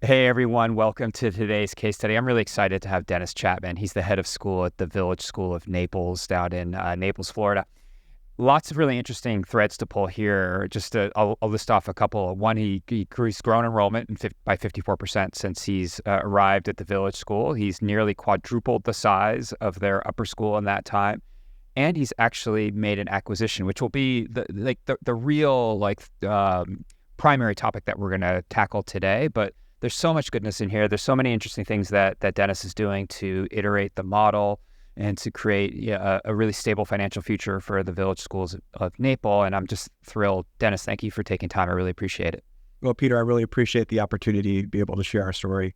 Hey everyone, welcome to today's case study. I'm really excited to have Dennis Chapman. He's the head of school at the Village School of Naples down in Naples, Florida. Lots of really interesting threads to pull here. I'll list off a couple. One, he's grown enrollment by 54% since he's arrived at the Village School. He's nearly quadrupled the size of their upper school in that time. And he's actually made an acquisition, which will be the real primary topic that we're going to tackle today. But there's so much goodness in here. There's so many interesting things that Dennis is doing to iterate the model and to create a really stable financial future for the Village Schools of Naples. And I'm just thrilled. Dennis, thank you for taking time. I really appreciate it. Well, Peter, I really appreciate the opportunity to be able to share our story.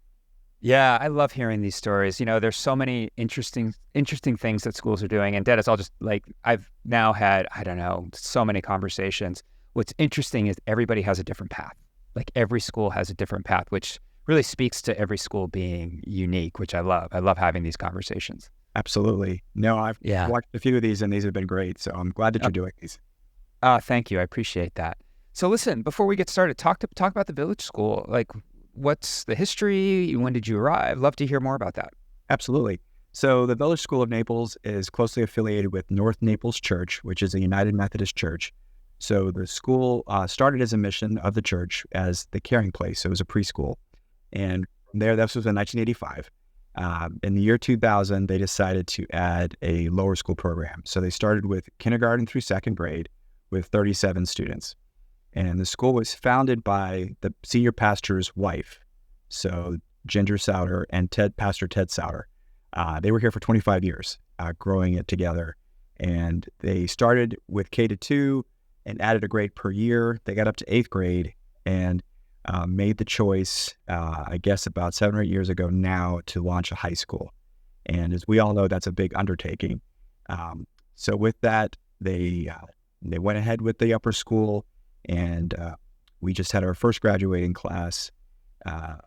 Yeah, I love hearing these stories. There's so many interesting things that schools are doing. And Dennis, I've now had, so many conversations. What's interesting is everybody has a different path. Like every school has a different path, which really speaks to every school being unique, which I love. I love having these conversations. Absolutely. No, I've watched a few of these and these have been great. So I'm glad that you're doing these. Thank you. I appreciate that. So listen, before we get started, talk about the Village School. Like, what's the history? When did you arrive? Love to hear more about that. Absolutely. So the Village School of Naples is closely affiliated with North Naples Church, which is a United Methodist church. So the school started as a mission of the church as the caring place. So it was a preschool. And from there, this was in 1985. In the year 2000, they decided to add a lower school program. So they started with kindergarten through second grade with 37 students. And the school was founded by the senior pastor's wife, so Ginger Souter and Pastor Ted Souter. They were here for 25 years, growing it together. And they started with K-2 and added a grade per year. They got up to 8th grade and made the choice, about 7 or 8 years ago now, to launch a high school. And as we all know, that's a big undertaking. So with that, they went ahead with the upper school, and we just had our first graduating class. Our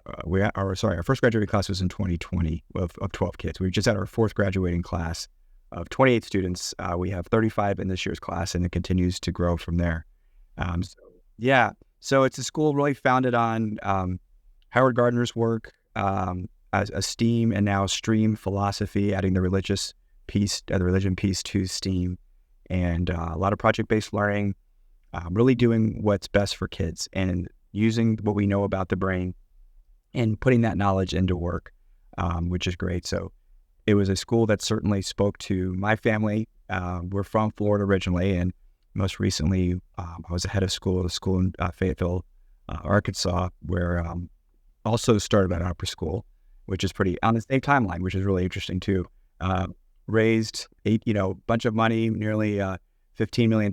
first graduating class was in 2020 of 12 kids. We just had our fourth graduating class of 28 students. We have 35 in this year's class, and it continues to grow from there. So it's a school really founded on Howard Gardner's work, as a STEAM and now STREAM philosophy, adding the religion piece to STEAM, and a lot of project-based learning, really doing what's best for kids and using what we know about the brain and putting that knowledge into work, which is great. So it was a school that certainly spoke to my family. We're from Florida originally, and most recently, I was the head of school at a school in Fayetteville, Arkansas, where also started at upper school, which is pretty on the same timeline, which is really interesting too. Raised a bunch of money, nearly $15 million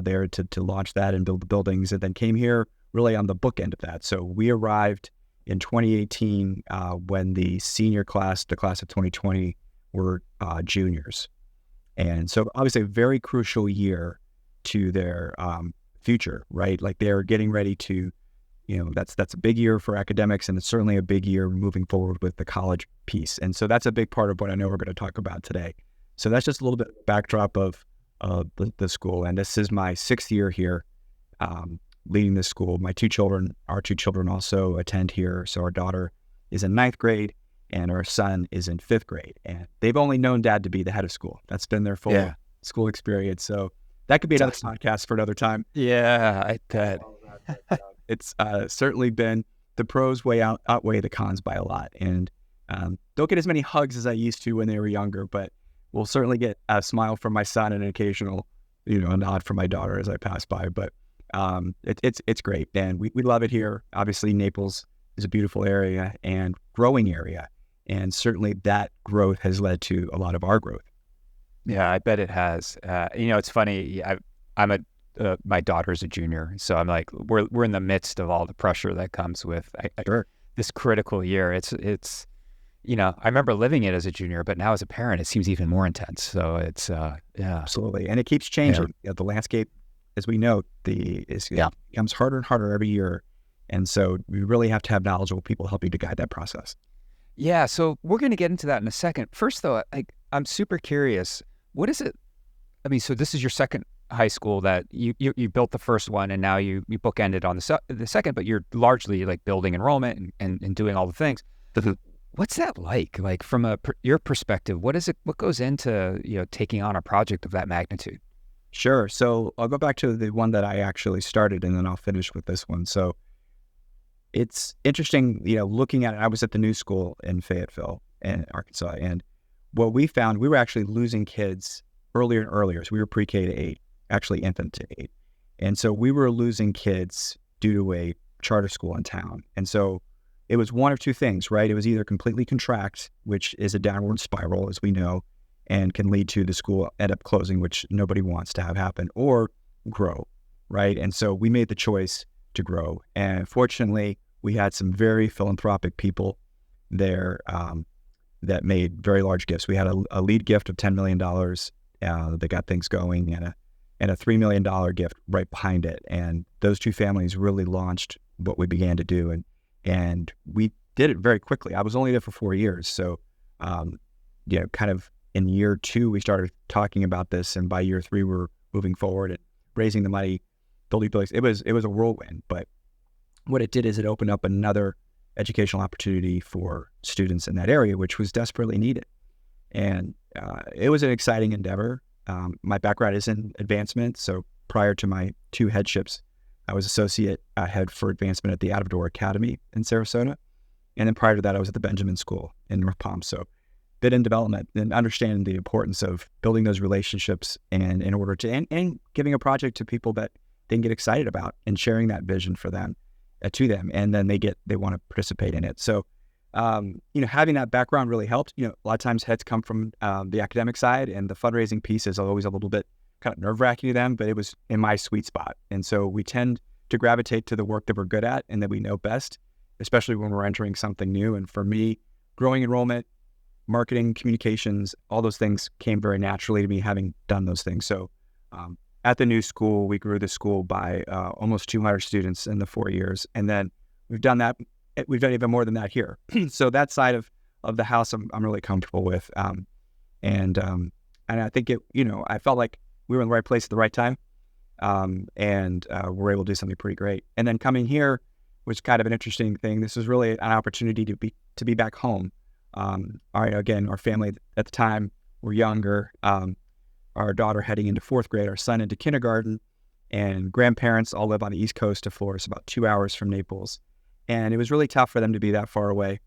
there to launch that and build the buildings, and then came here really on the bookend of that. So we arrived in 2018 when the senior class, the class of 2020, were juniors. And so obviously a very crucial year to their future, right? Like they're getting ready to, that's a big year for academics, and it's certainly a big year moving forward with the college piece. And so that's a big part of what I know we're going to talk about today. So that's just a little bit of backdrop of the school. And this is my 6th year here leading this school. Our two children also attend here. So our daughter is in 9th grade and our son is in 5th grade. And they've only known Dad to be the head of school. That's been their full school experience. So that could be another podcast for another time. Yeah, I bet. It's certainly been, the pros outweigh the cons by a lot. And don't get as many hugs as I used to when they were younger, but we'll certainly get a smile from my son and an occasional, a nod from my daughter as I pass by. But it's great. And we love it here. Obviously, Naples is a beautiful area and growing area. And certainly that growth has led to a lot of our growth. Yeah, I bet it has. It's funny. My daughter's a junior, so I'm like, we're in the midst of all the pressure that comes with this critical year. It's I remember living it as a junior, but now as a parent, it seems even more intense. So it's absolutely, and it keeps changing. Yeah. The landscape, as we know, it becomes harder and harder every year, and so we really have to have knowledgeable people helping to guide that process. Yeah, so we're going to get into that in a second. First, though, I'm super curious. What is it? I mean, so this is your second high school that you built the first one and now you bookended on the second, but you're largely like building enrollment and doing all the things. What's that like? Like from your perspective, what goes into, taking on a project of that magnitude? Sure. So I'll go back to the one that I actually started, and then I'll finish with this one. So it's interesting, looking at it. I was at the new school in Fayetteville in Arkansas, and what we found, we were actually losing kids earlier and earlier. So we were pre-K to 8, actually infant to 8. And so we were losing kids due to a charter school in town. And so it was one of two things, right? It was either completely contract, which is a downward spiral, as we know, and can lead to the school end up closing, which nobody wants to have happen, or grow, right? And so we made the choice to grow. And fortunately, we had some very philanthropic people there that made very large gifts. We had a lead gift of $10 million that got things going, and a $3 million gift right behind it. And those two families really launched what we began to do. And we did it very quickly. I was only there for 4 years. So, kind of in year 2, we started talking about this. And by year 3, we're moving forward and raising the money, building buildings. It was a whirlwind. But what it did is it opened up another educational opportunity for students in that area, which was desperately needed. And it was an exciting endeavor. My background is in advancement. So prior to my 2 headships, I was associate head for advancement at the Out of Door Academy in Sarasota. And then prior to that, I was at the Benjamin School in North Palm. So been in development and understanding the importance of building those relationships and in order to, and giving a project to people that they can get excited about and sharing that vision for them, to them. And then they want to participate in it. So, having that background really helped. A lot of times heads come from the academic side, and the fundraising piece is always a little bit kind of nerve-wracking to them, but it was in my sweet spot. And so we tend to gravitate to the work that we're good at and that we know best, especially when we're entering something new. And for me, growing enrollment, marketing, communications, all those things came very naturally to me, having done those things. So at the new school, we grew the school by almost 200 students in the 4 years. And then we've done even more than that here. So that side of the house, I'm really comfortable with. And I think I felt like we were in the right place at the right time. And we're able to do something pretty great. And then coming here was kind of an interesting thing. This was really an opportunity to be back home. Our family at the time were younger. Our daughter heading into 4th grade, our son into kindergarten, and grandparents all live on the East Coast of Florida, about 2 hours from Naples. And it was really tough for them to be that far away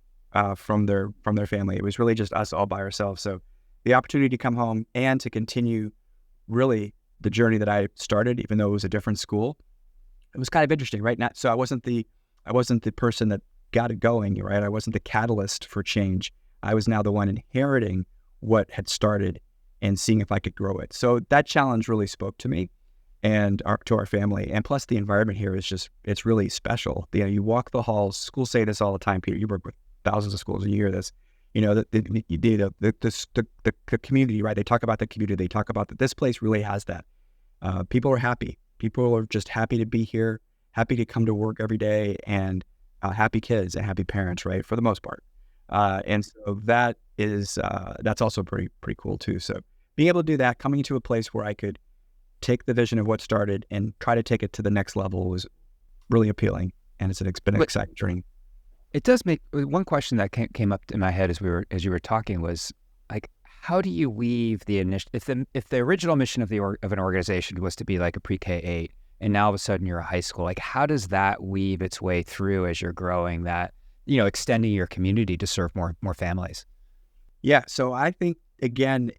from their family. It was really just us all by ourselves. So the opportunity to come home and to continue really the journey that I started, even though it was a different school, it was kind of interesting, right? So I wasn't the person that got it going, right? I wasn't the catalyst for change. I was now the one inheriting what had started and seeing if I could grow it. So that challenge really spoke to me and to our family. And plus the environment here is it's really special. You walk the halls, schools say this all the time, Peter, you work with thousands of schools a year, the community, right? They talk about the community. They talk about that this place really has that. People are happy. People are just happy to be here, happy to come to work every day, and happy kids and happy parents, right? For the most part. And so that's also pretty cool too. So being able to do that, coming into a place where I could take the vision of what started and try to take it to the next level was really appealing. And it's been an exciting journey. It does make one question that came up in my head as you were talking was like, how do you weave if the original mission of an organization was to be like a pre-K 8, and now all of a sudden you're a high school, like how does that weave its way through as you're growing that, extending your community to serve more families? Yeah. So I think, again,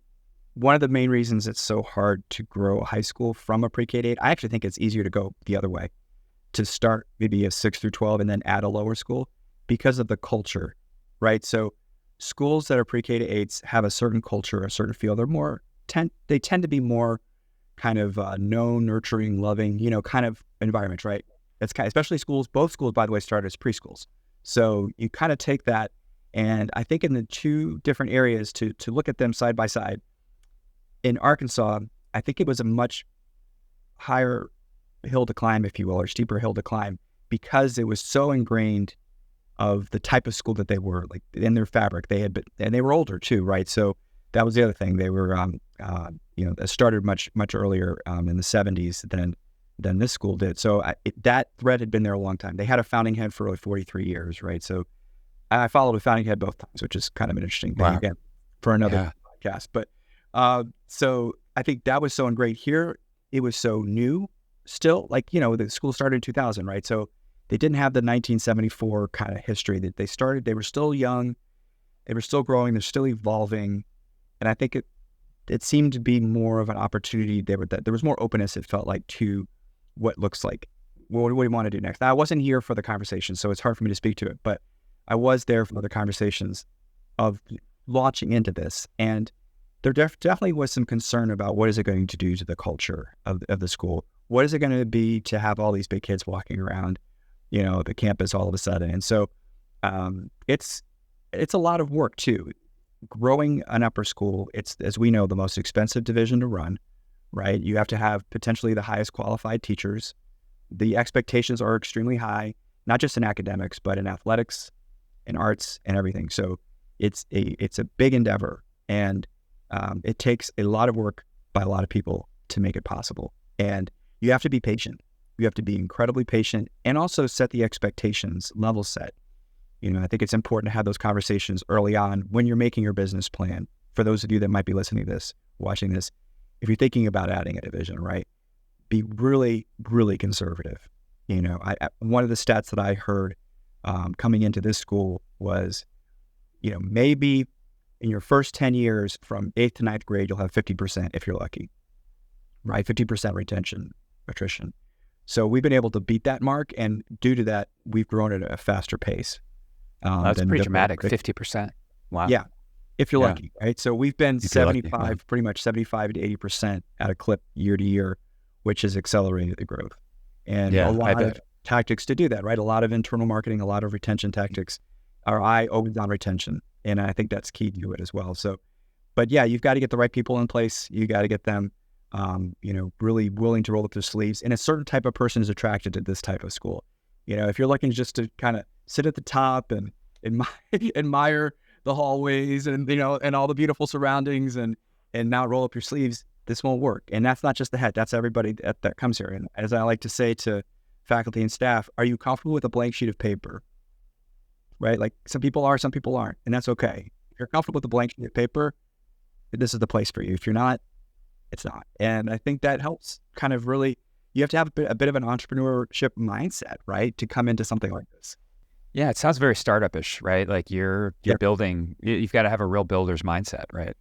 one of the main reasons it's so hard to grow a high school from a pre-K 8, I actually think it's easier to go the other way, to start maybe a 6 through 12 and then add a lower school because of the culture, right? So schools that are pre-K to 8s have a certain culture, a certain feel. They tend to be more kind of known, nurturing, loving, kind of environments, right? It's especially schools. Both schools, by the way, started as preschools. So you kind of take that, and I think in the 2 different areas to look at them side by side. In Arkansas, I think it was a much higher hill to climb, if you will, or steeper hill to climb, because it was so ingrained of the type of school that they were, like in their fabric. They had been, and they were older too, right? So that was the other thing. They were that started much earlier in the 70s than this school did. So that thread had been there a long time. They had a founding head for like 43 years, right? So I followed a founding head both times, which is kind of an interesting thing again for another podcast. But so I think that was so ingrained here. It was so new still, like, the school started in 2000, right? So they didn't have the 1974 kind of history that they started. They were still young. They were still growing. They're still evolving. And I think it seemed to be more of an opportunity. There was more openness, it felt like, to what looks like, what do we want to do next? Now, I wasn't here for the conversation, so it's hard for me to speak to it, but I was there for the conversations of launching into this. And there definitely was some concern about what is it going to do to the culture of the school? What is it going to be to have all these big kids walking around, the campus all of a sudden? And so it's a lot of work too. Growing an upper school, it's, as we know, the most expensive division to run, right? You have to have potentially the highest qualified teachers. The expectations are extremely high, not just in academics, but in athletics, in arts, and everything. So it's a big endeavor, and it takes a lot of work by a lot of people to make it possible. And you have to be patient. You have to be incredibly patient, and also set the expectations, level set. I think it's important to have those conversations early on when you're making your business plan. For those of you that might be listening to this, watching this, if you're thinking about adding a division, right, be really, really conservative. One of the stats that I heard coming into this school was, maybe in your first 10 years from 8th to 9th grade, you'll have 50% if you're lucky, right? 50% attrition. So we've been able to beat that mark, and due to that, we've grown at a faster pace. That's pretty dramatic, 50%. Wow. Yeah, if you're lucky, right? So we've been 75, pretty much 75 to 80% at a clip year to year, which has accelerated the growth. And a lot of tactics to do that, right? A lot of internal marketing, a lot of retention tactics. Our eye opens on retention, and I think that's key to it as well. So, but yeah, you've got to get the right people in place. You got to get them, really willing to roll up their sleeves. And a certain type of person is attracted to this type of school. If you're looking just to kind of sit at the top and admire the hallways and and all the beautiful surroundings and not roll up your sleeves, this won't work. And that's not just the head, that's everybody that comes here. And as I like to say to faculty and staff, are you comfortable with a blank sheet of paper? Right? Like, some people are, some people aren't, and that's okay. If you're comfortable with a blank sheet of paper, this is the place for you. If you're not, it's not. And I think that helps kind of really, you have to have a bit of an entrepreneurship mindset, right, to come into something like this. Yeah, it sounds very startup-ish, right? Like you're building, you've got to have a real builder's mindset, right?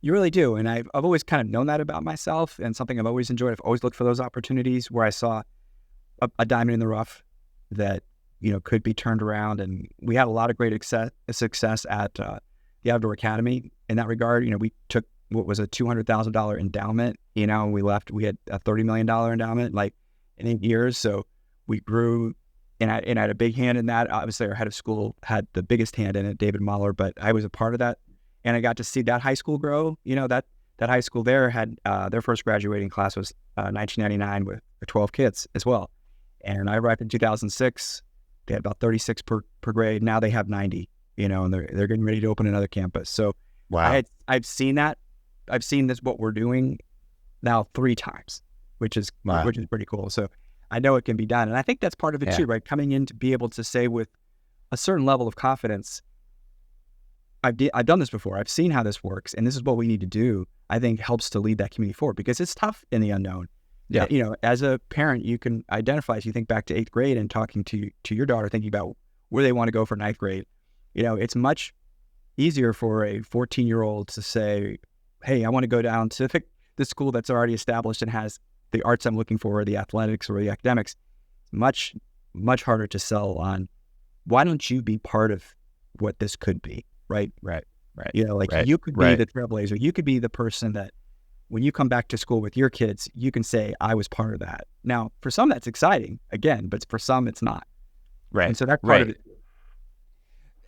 You really do. And I've always kind of known that about myself, and something I've always enjoyed. I've always looked for those opportunities where I saw a diamond in the rough that, could be turned around. And we had a lot of great success at the Outdoor Academy in that regard. We took what was a $200,000 endowment, and we had a $30 million endowment, like, in 8 years. So we grew, and I had a big hand in that. Obviously, our head of school had the biggest hand in it, David Mahler, but I was a part of that. And I got to see that high school grow. That high school there had their first graduating class was 1999 with 12 kids as well. And I arrived in 2006. They had about 36 per grade. Now they have 90, and they're getting ready to open another campus. So wow. I've seen that. I've seen this, what we're doing now 3 times, which is pretty cool. So I know it can be done. And I think that's part of it too, right? Coming in to be able to say with a certain level of confidence, I've done this before. I've seen how this works, and this is what we need to do. I think helps to lead that community forward, because it's tough in the unknown. Yeah. As a parent, you can identify, as you think back to 8th grade and talking to your daughter, thinking about where they want to go for 9th grade. It's much easier for a 14-year-old to say, hey, I want to go down to the school that's already established and has the arts I'm looking for, or the athletics or the academics. Much, much harder to sell on, why don't you be part of what this could be, right? Right. You could be the trailblazer. You could be the person that when you come back to school with your kids, you can say, I was part of that. Now, for some, that's exciting, again, but for some, it's not. Right. And so that's part of it.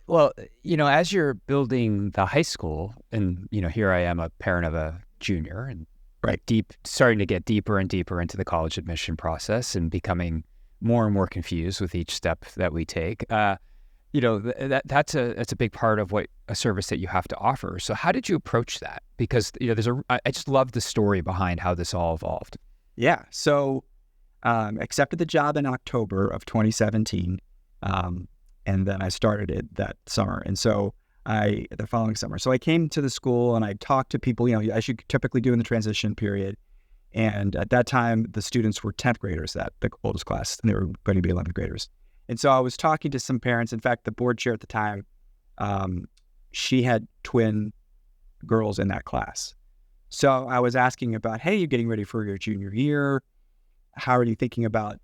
Well, as you're building the high school, and, here I am, a parent of a junior, and starting to get deeper and deeper into the college admission process and becoming more and more confused with each step that we take. that's a big part of what a service that you have to offer. So how did you approach that? Because I just love the story behind how this all evolved. Yeah. So accepted the job in October of 2017, and then I started it that summer. And so the following summer, so I came to the school and I talked to people, as you typically do in the transition period. And at that time, the students were 10th graders, the oldest class, and they were going to be 11th graders. And so I was talking to some parents. In fact, the board chair at the time, she had twin girls in that class. So I was asking about, hey, you're getting ready for your junior year. How are you thinking about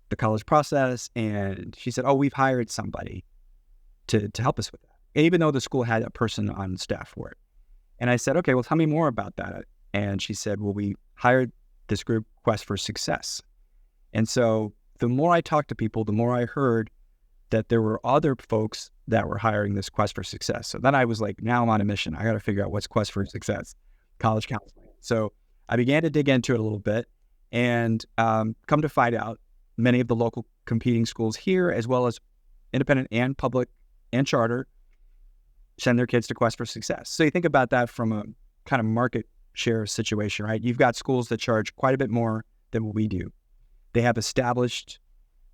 the college process? And she said, oh, we've hired somebody to help us with that, even though the school had a person on staff for it. And I said, okay, well, tell me more about that. And she said, well, we hired this group, Quest for Success. And so the more I talked to people, the more I heard that there were other folks that were hiring this Quest for Success. So then I was like, now I'm on a mission. I got to figure out what's Quest for Success, college counseling. So I began to dig into it a little bit and come to find out many of the local competing schools here, as well as independent and public and charter, send their kids to Quest for Success. So you think about that from a kind of market share situation, right? You've got schools that charge quite a bit more than what we do. They have established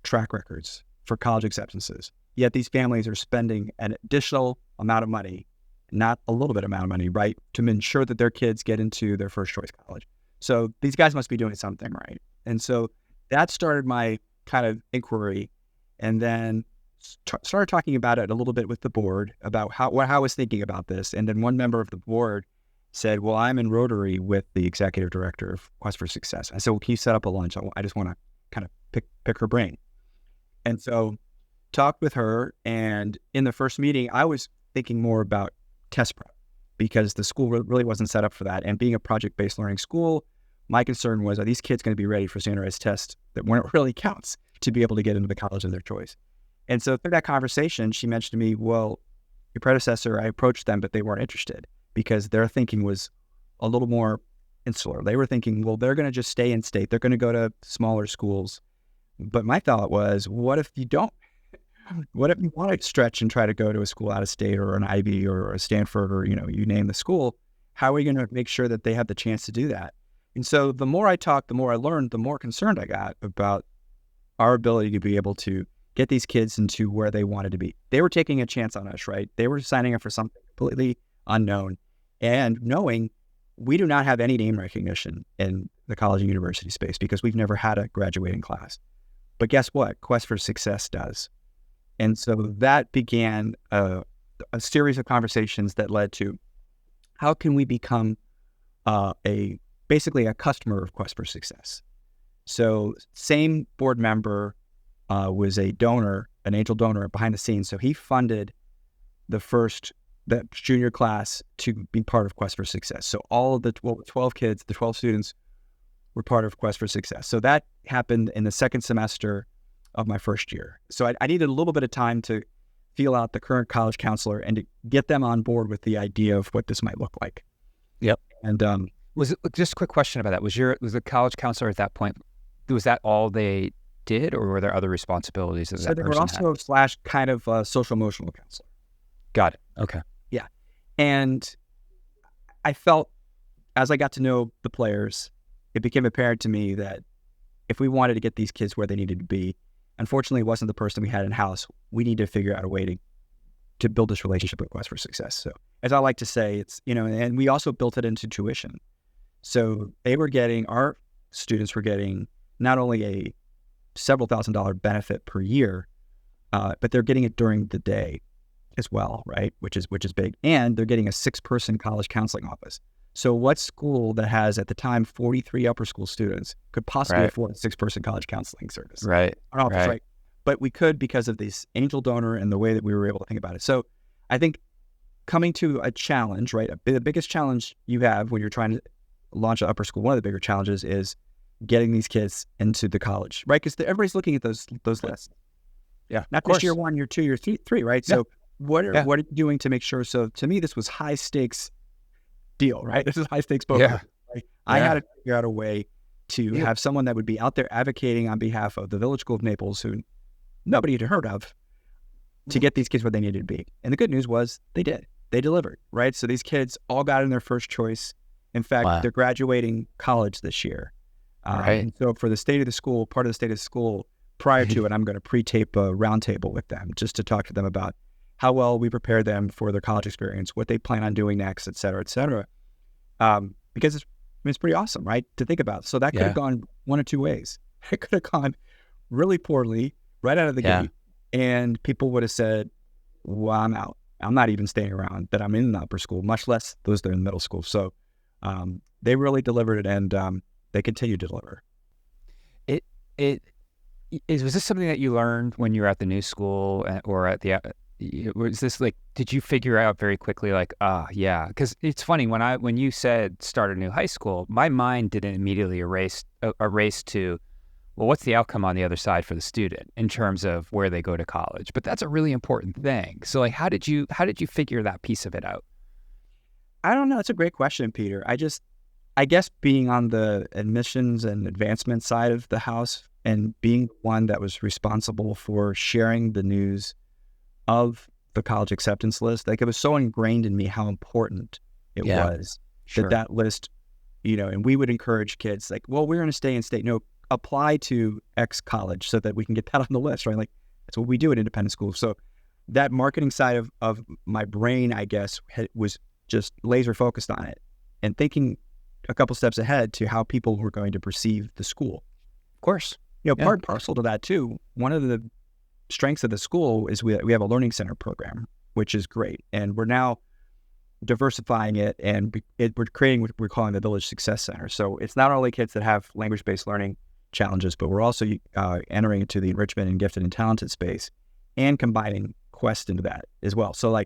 track records for college acceptances. Yet these families are spending an additional amount of money, not a little bit amount of money, right, to ensure that their kids get into their first choice college. So these guys must be doing something right. And so that started my kind of inquiry, and then started talking about it a little bit with the board about how I was thinking about this. And then one member of the board said, well, I'm in Rotary with the executive director of Quest for Success. I said, well, can you set up a lunch? I just want to kind of pick her brain. And so talked with her. And in the first meeting, I was thinking more about test prep because the school really wasn't set up for that. And being a project-based learning school, my concern was, are these kids going to be ready for standardized tests that when it really counts to be able to get into the college of their choice? And so through that conversation, she mentioned to me, well, your predecessor, I approached them, but they weren't interested because their thinking was a little more insular. They were thinking, well, they're going to just stay in state. They're going to go to smaller schools. But my thought was, what if you don't? What if you want to stretch and try to go to a school out of state or an Ivy or a Stanford or, you name the school? How are we going to make sure that they have the chance to do that? And so the more I talked, the more I learned, the more concerned I got about our ability to be able to get these kids into where they wanted to be. They were taking a chance on us, right? They were signing up for something completely unknown and knowing we do not have any name recognition in the college and university space because we've never had a graduating class. But guess what? Quest for Success does. And so that began a series of conversations that led to how can we become basically a customer of Quest for Success. So same board member was a donor, an angel donor behind the scenes. So he funded the junior class to be part of Quest for Success. So all of the 12 kids, the 12 students were part of Quest for Success. So that happened in the second semester of my first year. So I needed a little bit of time to feel out the current college counselor and to get them on board with the idea of what this might look like. Yep. And was it, just a quick question about that? Was the college counselor at that point, was that all they did, or were there other responsibilities that so they were also / kind of a social emotional counselor. Got it. Okay. Yeah. And I felt as I got to know the players, it became apparent to me that if we wanted to get these kids where they needed to be, unfortunately, it wasn't the person we had in-house. We need to figure out a way to build this relationship with Quest for Success. So as I like to say, it's, and we also built it into tuition. So our students were getting not only a several $1,000s benefit per year, but they're getting it during the day as well, right? Which is big. And they're getting a 6-person college counseling office. So what school that has at the time 43 upper school students could possibly afford a 6-person college counseling service? Right. Right. But we could because of this angel donor and the way that we were able to think about it. So I think coming to a challenge, right? The biggest challenge you have when you're trying to launch an upper school, one of the bigger challenges is getting these kids into the college, right? Because everybody's looking at those lists. Yeah. Not just year 1, year 2, year 3, right? Yeah. So what are you doing to make sure? So to me, this was high stakes deal, right? This is high stakes poker. Yeah. Right? I had to figure out a way to have someone that would be out there advocating on behalf of the Village School of Naples, who nobody had heard of, to get these kids where they needed to be. And the good news was they did. They delivered, right? So these kids all got in their first choice. In fact, Wow. they're graduating college this year. Right. And so for the state of the school, part of the state of the school, prior to it, I'm going to pre-tape a roundtable with them just to talk to them about how well we prepare them for their college experience, what they plan on doing next, et cetera, et cetera. Because it's pretty awesome, right, to think about. So that could have gone one of two ways. It could have gone really poorly right out of the gate, and people would have said, well, I'm out. I'm not even staying around that I'm in the upper school, much less those that are in middle school. So they really delivered it, and they continue to deliver. Was this something that you learned when you were at the new school or at the, was this like, did you figure out very quickly, like, yeah, because it's funny when you said start a new high school, my mind didn't immediately erase to, well, what's the outcome on the other side for the student in terms of where they go to college? But that's a really important thing. So like, how did you figure that piece of it out? I don't know. That's a great question, Peter. I guess being on the admissions and advancement side of the house and being one that was responsible for sharing the news of the college acceptance list, like it was so ingrained in me how important it was that list, and we would encourage kids like, well, we're going to stay in state. No, apply to X college so that we can get that on the list, right? Like that's what we do at independent schools. So that marketing side of my brain, I guess, was just laser focused on it and thinking a couple steps ahead to how people were going to perceive the school. Of course, part and parcel to that too. One of the strengths of the school is we have a learning center program, which is great. And we're now diversifying it, and we're creating what we're calling the Village Success Center. So it's not only kids that have language-based learning challenges, but we're also entering into the enrichment and gifted and talented space and combining Quest into that as well. So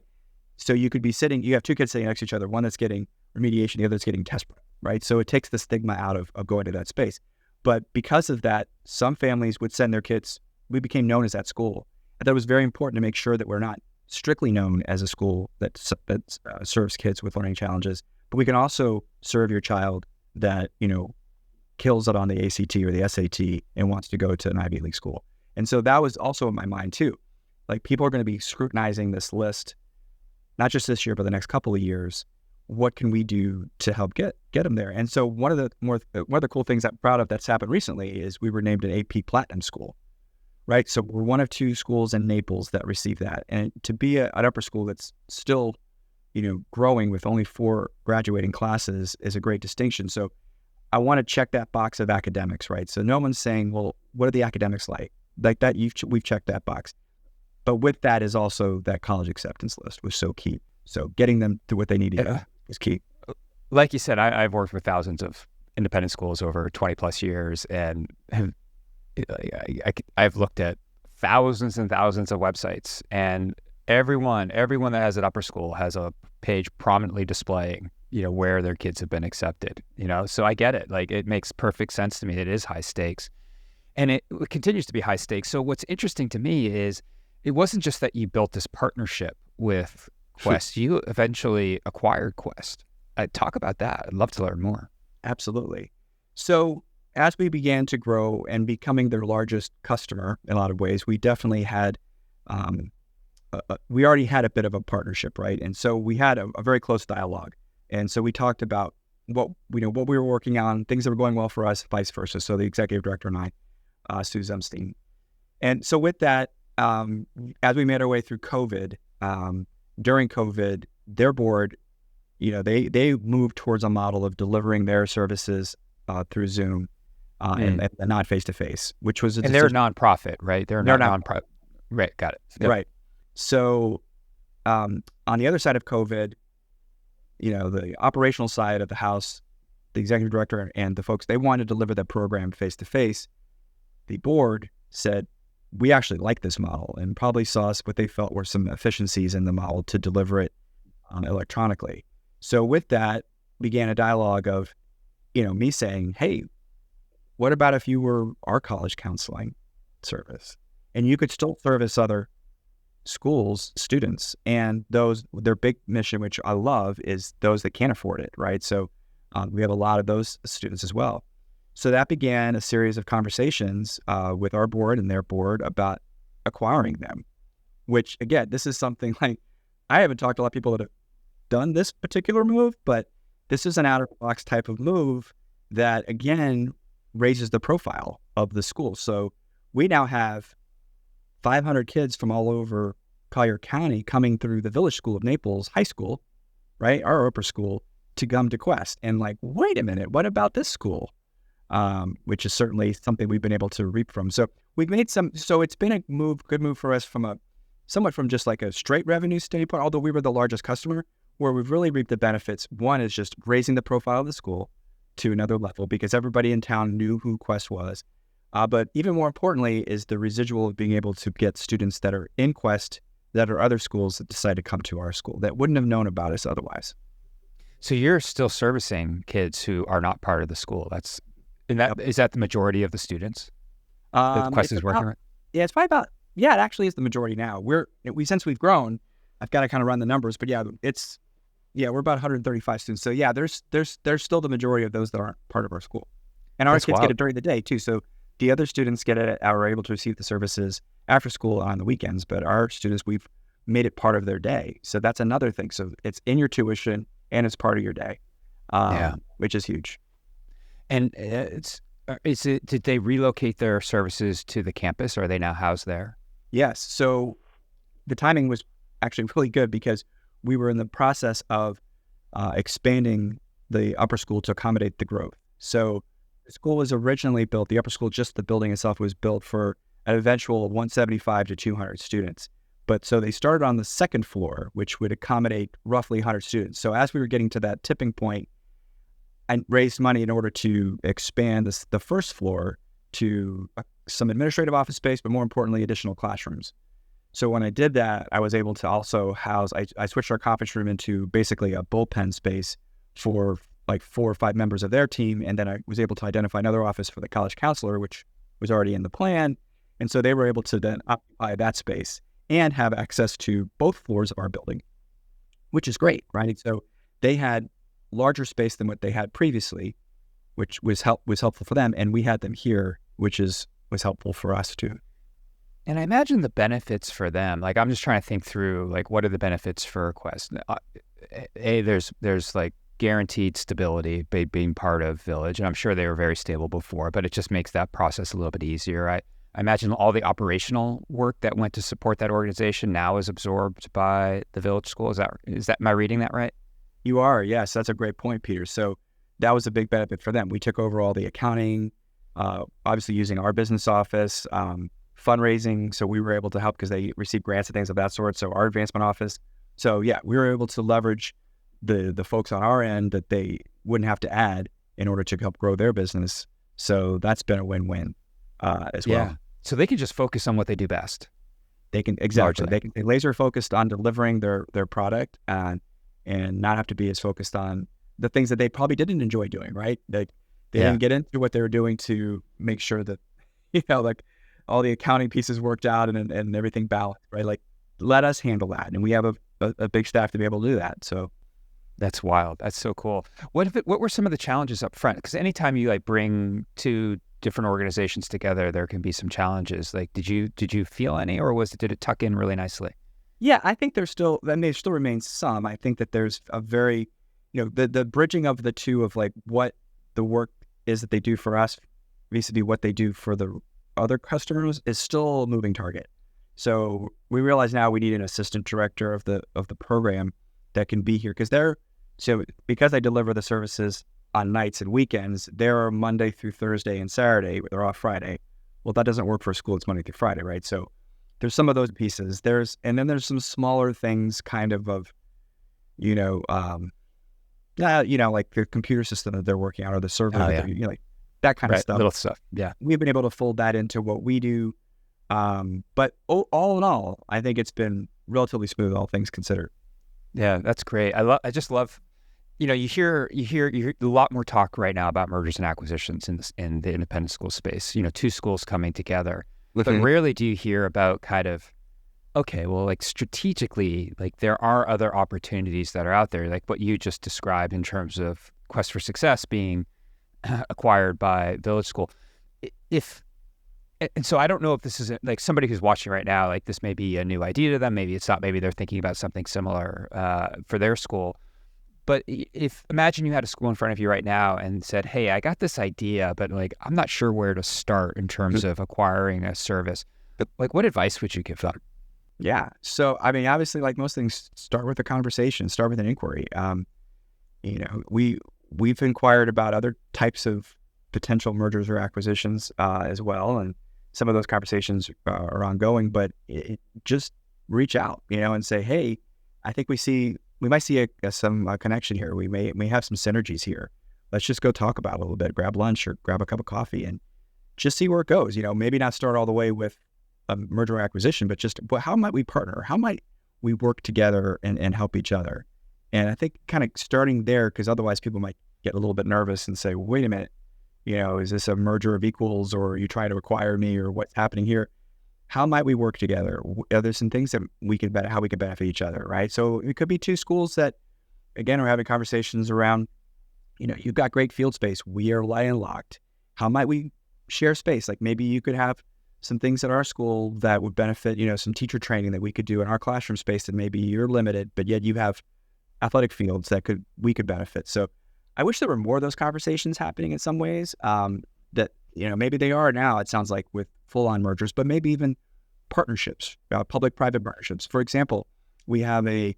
you could be you have two kids sitting next to each other, one that's getting remediation, the other that's getting test prep, right? So it takes the stigma out of going to that space. But because of that, some families would send their kids, we became known as that school. And that was very important to make sure that we're not strictly known as a school that serves kids with learning challenges, but we can also serve your child that, kills it on the ACT or the SAT and wants to go to an Ivy League school. And so that was also in my mind too. Like people are going to be scrutinizing this list, not just this year, but the next couple of years. What can we do to help get them there? And so one of the cool things I'm proud of that's happened recently is we were named an AP Platinum school, right? So we're one of two schools in Naples that receive that. And to be an upper school that's still, growing with only 4 graduating classes is a great distinction. So I want to check that box of academics, right? So no one's saying, well, what are the academics like? Like that, we've checked that box. But with that is also that college acceptance list was so key. So getting them to what they needed is key. Like you said, I've worked with thousands of independent schools over 20 plus years, and I've looked at thousands and thousands of websites, and everyone that has an upper school has a page prominently displaying where their kids have been accepted, so I get it. Like it makes perfect sense to me. It is high stakes, and it continues to be high stakes. So what's interesting to me is it wasn't just that you built this partnership with Quest, you eventually acquired Quest. Talk about that. I'd love to learn more. Absolutely. So as we began to grow and becoming their largest customer in a lot of ways, we definitely had, we already had a bit of a partnership, right? And so we had a very close dialogue. And so we talked about what we were working on, things that were going well for us, vice versa. So the executive director and I, Sue Zumstein. And so with that, as we made our way through COVID, during COVID, their board, they moved towards a model of delivering their services through Zoom and not face-to-face, which was and they're a nonprofit, right? They're not nonprofit. Right, got it. Yep. Right. So on the other side of COVID, the operational side of the house, the executive director and the folks, they wanted to deliver that program face-to-face. The board said, we actually like this model, and probably saw what they felt were some efficiencies in the model to deliver it electronically. So with that began a dialogue of, me saying, hey, what about if you were our college counseling service and you could still service other schools, students, and their big mission, which I love, is those that can't afford it, right? So we have a lot of those students as well. So that began a series of conversations with our board and their board about acquiring them. which again, this is something like I haven't talked to a lot of people that have done this particular move, but this is an out of the box type of move that again raises the profile of the school. So we now have 500 kids from all over Collier County coming through the Village School of Naples High School, right? Our upper school, to come to Quest. And like, wait a minute, what about this school? Which is certainly something we've been able to reap from. So we've made so it's been a good move for us somewhat from just like a straight revenue standpoint, although we were the largest customer, where we've really reaped the benefits. One is just raising the profile of the school to another level because everybody in town knew who Quest was. But even more importantly is the residual of being able to get students that are in Quest that are other schools that decide to come to our school that wouldn't have known about us otherwise. So you're still servicing kids who are not part of the school. Is that the majority of the students that Quest is working with? Yeah, it's probably about, it actually is the majority now. Since we've grown, I've got to kind of run the numbers, but we're about 135 students. So yeah, there's still the majority of those that aren't part of our school. And our kids get it during the day too. So the other students are able to receive the services after school on the weekends, but our students, we've made it part of their day. So that's another thing. So it's in your tuition and it's part of your day, which is huge. And did they relocate their services to the campus, or are they now housed there? Yes. So the timing was actually really good because we were in the process of expanding the upper school to accommodate the growth. So the school was originally built, the upper school, just the building itself was built for an eventual 175 to 200 students. But so they started on the second floor, which would accommodate roughly 100 students. So as we were getting to that tipping point, I raised money in order to expand the first floor to some administrative office space, but more importantly, additional classrooms. So when I did that, I was able to also I switched our conference room into basically a bullpen space for like 4 or 5 members of their team. And then I was able to identify another office for the college counselor, which was already in the plan. And so they were able to then occupy that space and have access to both floors of our building, which is great, right? So they had larger space than what they had previously, which was helpful for them. And we had them here, which was helpful for us too. And I imagine the benefits for them, like I'm just trying to think through, like, what are the benefits for Quest? There's like guaranteed stability by being part of Village. And I'm sure they were very stable before, but it just makes that process a little bit easier. I imagine all the operational work that went to support that organization now is absorbed by the Village School. Is that, am I reading that right? You are, yes. That's a great point, Peter. So that was a big benefit for them. We took over all the accounting, obviously using our business office, fundraising. So we were able to help because they received grants and things of that sort. So our advancement office. So yeah, we were able to leverage the folks on our end that they wouldn't have to add in order to help grow their business. So that's been a win-win as well. Yeah. So they can just focus on what they do best. They can, exactly. They can be laser focused on delivering their product and not have to be as focused on the things that they probably didn't enjoy doing, right? They didn't get into what they were doing to make sure that, like all the accounting pieces worked out and everything balanced, right? Like, let us handle that. And we have a big staff to be able to do that. So that's wild. That's so cool. What were some of the challenges up front? Because anytime you like bring two different organizations together, there can be some challenges. Like, did you feel any, or did it tuck in really nicely? Yeah, I think there still remains some. I think that there's a very, the bridging of the two of like what the work is that they do for us vis-a-vis what they do for the other customers is still a moving target. So we realize now we need an assistant director of the program that can be here because I deliver the services on nights and weekends. They're Monday through Thursday and Saturday. They're off Friday. Well, that doesn't work for a school. It's Monday through Friday, right? So there's some of those pieces. And then there's some smaller things kind of like the computer system that they're working on or the server, like that kind of stuff. Little stuff. Yeah. We've been able to fold that into what we do. But all in all, I think it's been relatively smooth, all things considered. Yeah, that's great. I just love, you hear a lot more talk right now about mergers and acquisitions in the independent school space. Two schools coming together. But rarely do you hear about kind of, okay, well, like strategically, like there are other opportunities that are out there, like what you just described in terms of Quest for Success being acquired by Village School. If And so I don't know if this is like somebody who's watching right now, like this may be a new idea to them. Maybe it's not. Maybe they're thinking about something similar for their school. But if imagine you had a school in front of you right now and said, "Hey, I got this idea, but like I'm not sure where to start in terms of acquiring a service." Like, what advice would you give them? Yeah. So, I mean, obviously, like most things, start with a conversation, start with an inquiry. We've inquired about other types of potential mergers or acquisitions as well, and some of those conversations are ongoing. But just reach out, and say, "Hey, I think we might see some connection here. We may have some synergies here. Let's just go talk about it a little bit. Grab lunch or grab a cup of coffee and just see where it goes. Maybe not start all the way with a merger or acquisition, but just how might we partner? How might we work together and help each other?" And I think kind of starting there, because otherwise people might get a little bit nervous and say, "Wait a minute, is this a merger of equals, or are you trying to acquire me, or what's happening here? How might we work together? Are there some things that how we can benefit each other?" Right. So it could be two schools that, again, are having conversations around, you've got great field space. We are landlocked. How might we share space? Like maybe you could have some things at our school that would benefit, some teacher training that we could do in our classroom space that maybe you're limited, but yet you have athletic fields that we could benefit. So I wish there were more of those conversations happening in some ways, that, maybe they are now, it sounds like, with full-on mergers, but maybe even partnerships, public-private partnerships. For example, we have a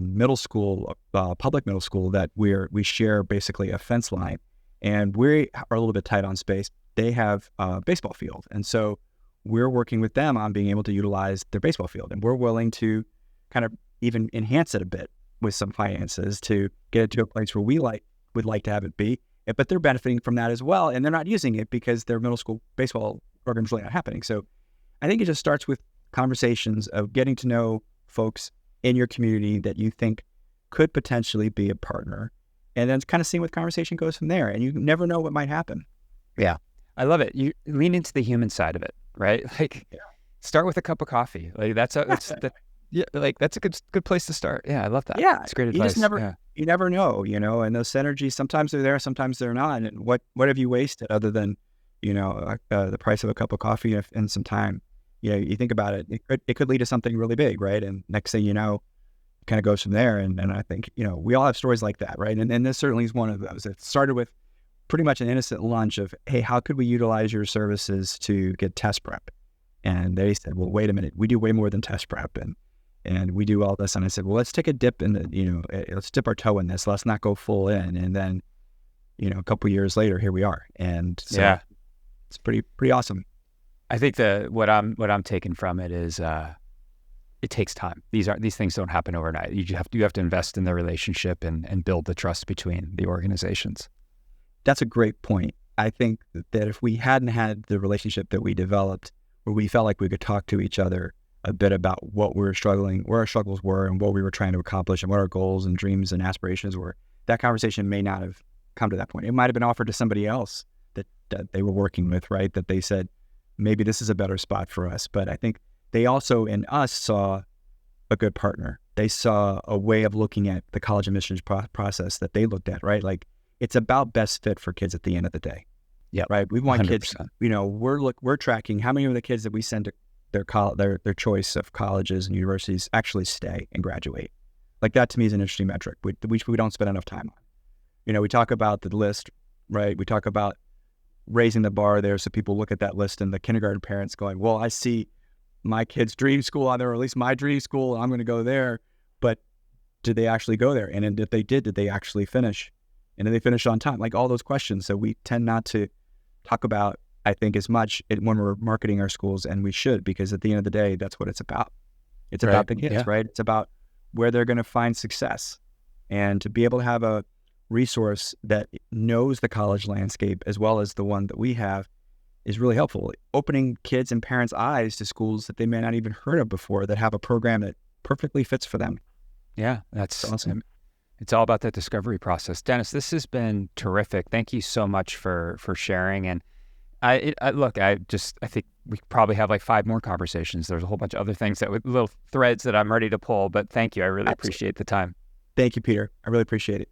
middle school, public middle school that we share basically a fence line, and we are a little bit tight on space. They have a baseball field. And so we're working with them on being able to utilize their baseball field. And we're willing to kind of even enhance it a bit with some finances to get it to a place where we would like to have it be. But they're benefiting from that as well. And they're not using it because their middle school baseball program's really not happening. So I think it just starts with conversations of getting to know folks in your community that you think could potentially be a partner, and then kind of seeing what the conversation goes from there. And you never know what might happen. Yeah. I love it. You lean into the human side of it, right? Like, start with a cup of coffee. Like that's a good place to start. Yeah, I love that. Yeah, it's great advice. You never know, and those synergies, sometimes they're there, sometimes they're not. And what have you wasted other than, the price of a cup of coffee and some time? You think about it, it could lead to something really big, right? And next thing you know, it kind of goes from there. And I think, we all have stories like that, right? And this certainly is one of those. It started with pretty much an innocent lunch of, "Hey, how could we utilize your services to get test prep?" And they said, "Well, wait a minute, we do way more than test prep, and we do all this." And I said, "Well, let's take a dip in let's dip our toe in this. Let's not go full in." And then, a couple of years later, here we are. And so it's pretty awesome. I think what I'm taking from it is it takes time. These things don't happen overnight. You have to invest in the relationship and build the trust between the organizations. That's a great point. I think that if we hadn't had the relationship that we developed, where we felt like we could talk to each other a bit about where our struggles were, and what we were trying to accomplish, and what our goals and dreams and aspirations were, that conversation may not have come to that point. It might have been offered to somebody else that they were working with, right? That they said, maybe this is a better spot for us. But I think they also in us saw a good partner. They saw a way of looking at the college admissions process that they looked at, right? Like, it's about best fit for kids at the end of the day. Yeah. Right. We want 100%. Kids, we're tracking how many of the kids that we send to their choice of colleges and universities actually stay and graduate. Like, that to me is an interesting metric, which we don't spend enough time on. We talk about the list, right? We talk about raising the bar there so people look at that list, and the kindergarten parents going, "Well, I see my kid's dream school on there, or at least my dream school, and I'm going to go there." But did they actually go there? And if they did they actually finish? And did they finish on time? Like, all those questions that we tend not to talk about, I think, as much when we're marketing our schools, and we should, because at the end of the day, that's what it's about. It's about the kids, right? It's about where they're going to find success. And to be able to have a resource that knows the college landscape as well as the one that we have is really helpful. Opening kids' and parents' eyes to schools that they may not even heard of before, that have a program that perfectly fits for them. Yeah, that's awesome. It's all about that discovery process. Dennis, this has been terrific. Thank you so much for sharing. And I think we probably have like 5 more conversations. There's a whole bunch of other things little threads that I'm ready to pull, but thank you. I really appreciate the time. Thank you, Peter. I really appreciate it.